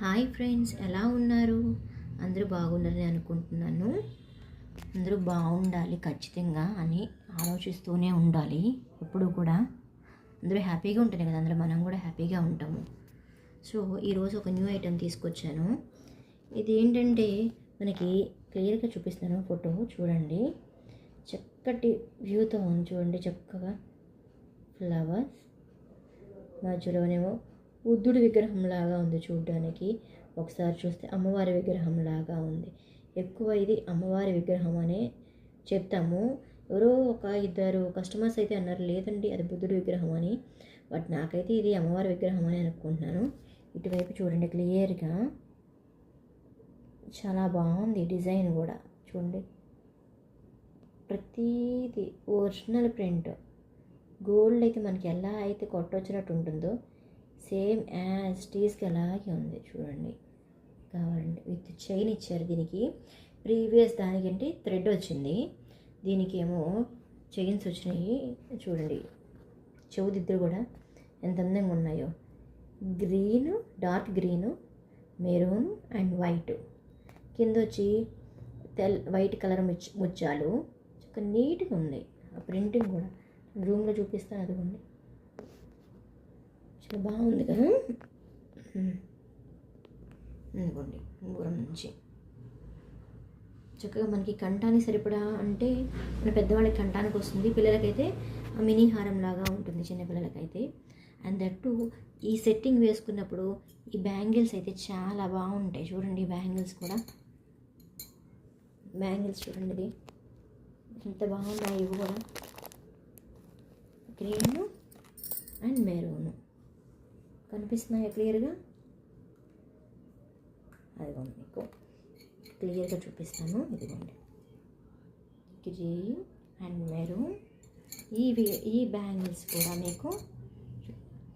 Hi friends, ఎలా ఉన్నారు? అందరూ బాగున్నారని అనుకుంటున్నాను. అందరూ బాగుండాలి ఖచ్చితంగా అని ఆలోచిస్తూనే ఉండాలి. ఎప్పుడు కూడా అందరూ హ్యాపీగా ఉంటేనే కదా అందరూ మనం కూడా హ్యాపీగా ఉంటాము. సో ఈరోజు ఒక న్యూ ఐటెం తీసుకొచ్చాను. ఇది ఏంటంటే మనకి క్లియర్గా చూపిస్తాను. ఫోటో చూడండి, చక్కటి వ్యూతో ఉంది చూడండి. చక్కగా ఫ్లవర్స్ మధ్యలోనేమో బుద్ధుడి విగ్రహం లాగా ఉంది చూడడానికి. ఒకసారి చూస్తే అమ్మవారి విగ్రహం లాగా ఉంది. ఎక్కువ ఇది అమ్మవారి విగ్రహం అనే చెప్తాము. ఎవరో ఒక ఇద్దరు కస్టమర్స్ అయితే అన్నారు, లేదండి అది బుద్ధుడి విగ్రహం అని. బట్ నాకైతే ఇది అమ్మవారి విగ్రహం అని అనుకుంటున్నాను. ఇటువైపు చూడండి క్లియర్గా, చాలా బాగుంది డిజైన్ కూడా చూడండి. ప్రతిదీ ఒరిజినల్ ప్రింట్. గోల్డ్ అయితే మనకి ఎలా అయితే కొట్టొచ్చినట్టు ఉంటుందో సేమ్ యాజ్ టీస్కి అలాగే ఉంది చూడండి. కావాలండి విత్ చైన్ ఇచ్చారు దీనికి. ప్రీవియస్ దానికంటే థ్రెడ్ వచ్చింది, దీనికి ఏమో చైన్స్ వచ్చినాయి చూడండి. చెవుదిద్దరు కూడా ఎంత అందంగా ఉన్నాయో. Green, dark green, maroon and white. కింద వచ్చి వైట్ కలర్ ముత్యాలు. చక్కగా నీట్గా ఉంది. ఆ ప్రింటింగ్ కూడా రూమ్లో చూపిస్తాను, అదిగోండి. చాలా బాగుంది కదా. అనుకోండి దూరం నుంచి చక్కగా మనకి కంఠానికి సరిపడా, అంటే మన పెద్దవాళ్ళకి కంఠానికి వస్తుంది, పిల్లలకైతే మినీ హారం లాగా ఉంటుంది చిన్నపిల్లలకైతే. అండ్ దట్టు ఈ సెట్టింగ్ వేసుకున్నప్పుడు ఈ బ్యాంగిల్స్ అయితే చాలా బాగుంటాయి చూడండి. బ్యాంగిల్స్ కూడా, బ్యాంగిల్స్ చూడండి ఇది ఎంత బాగున్నాయి. ఇవి కూడా గ్రీన్ అండ్ మెరూన్ కనిపిస్తున్నాయా క్లియర్గా? అదిగోండి, మీకు క్లియర్గా చూపిస్తాను. ఇదిగోండి గ్రీన్ అండ్ మెరూన్. ఈ బ్యాంగిల్స్ కూడా మీకు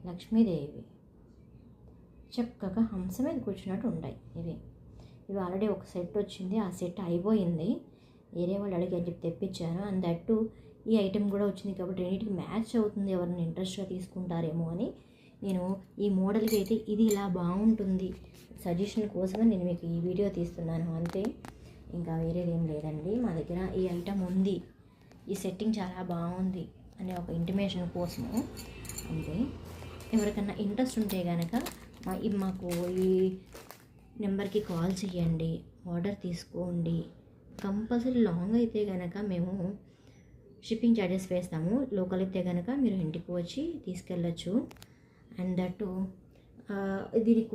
లక్ష్మీదేవి చక్కగా హంస మీద కూర్చున్నట్టు ఉంటాయి. ఇవి ఆల్రెడీ ఒక సెట్ వచ్చింది, ఆ సెట్ అయిపోయింది. వేరే వాళ్ళు అడిగి అని చెప్పి తెప్పించాను. అండ్ దట్టు ఈ ఐటెం కూడా వచ్చింది కాబట్టి రెండింటికి మ్యాచ్ అవుతుంది, ఎవరిని ఇంట్రెస్ట్గా తీసుకుంటారేమో అని నేను ఈ మోడల్కి అయితే ఇది ఇలా బాగుంటుంది సజెషన్ కోసమే నేను మీకు ఈ వీడియో తీస్తున్నాను అంతే. ఇంకా వేరేది ఏం లేదండి. మా దగ్గర ఈ ఐటమ్ ఉంది, ఈ సెట్టింగ్ చాలా బాగుంది అనే ఒక ఇంటిమేషన్ కోసము అంతే. ఎవరికన్నా ఇంట్రెస్ట్ ఉంటే కనుక మాకు ఈ నెంబర్కి కాల్ చేయండి, ఆర్డర్ తీసుకోండి. కంపల్సరీ లాంగ్ అయితే కనుక మేము షిప్పింగ్ ఛార్జెస్ వేస్తాము. లోకల్ అయితే కనుక మీరు ఇంటికి వచ్చి తీసుకెళ్ళచ్చు. అండ్ దట్టు దీనికి